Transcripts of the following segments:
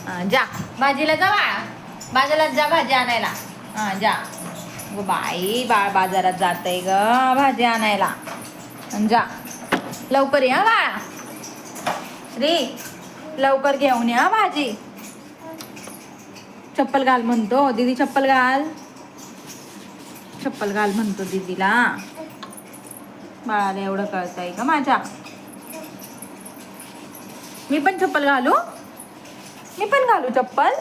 जा भाजीला जा बाळा, बाजारात जा भाजी आणायला. जा ग बाई, बाळ बाजारात जातय ग भाजी आणायला. जा लवकर ये बाळा. रे लवकर घेऊन या भाजी. चप्पल घाल म्हणतो दीदी, चप्पल घाल, चप्पल घाल म्हणतो दीदीला. बाळाला एवढं कळतंय का माझ्या? मी पण चप्पल घालू, मी पण घालू चप्पल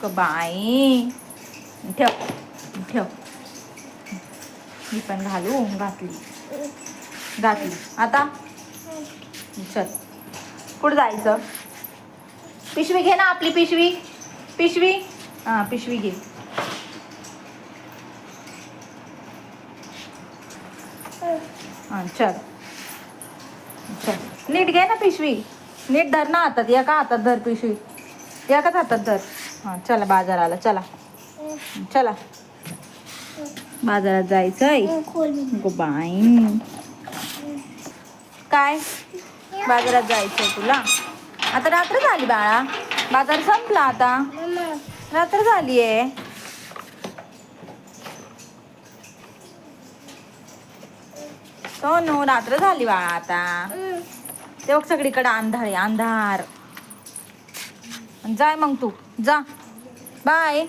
ग बाई. ठेव ठेव, मी पण घालू. घातली आता. चल कुठं जायचं? पिशवी घे ना आपली, पिशवी पिशवी घे. चल नीट घे ना पिशवी, नीट धर ना हातात. एका हातात धर पिशवी, एकाच हातात धर. चला बाजाराला, चला बाजारात जायचंय. गो बाई, काय बाजारात जायचंय तुला? आता रात्र झाली बाळा, बाजार संपला आता, रात्र झालीये. सोनू रात्र झाली बाळा आता. ते बघ सगळीकडे अंधार आहे, अंधार. जाय मग तू जा. बाय.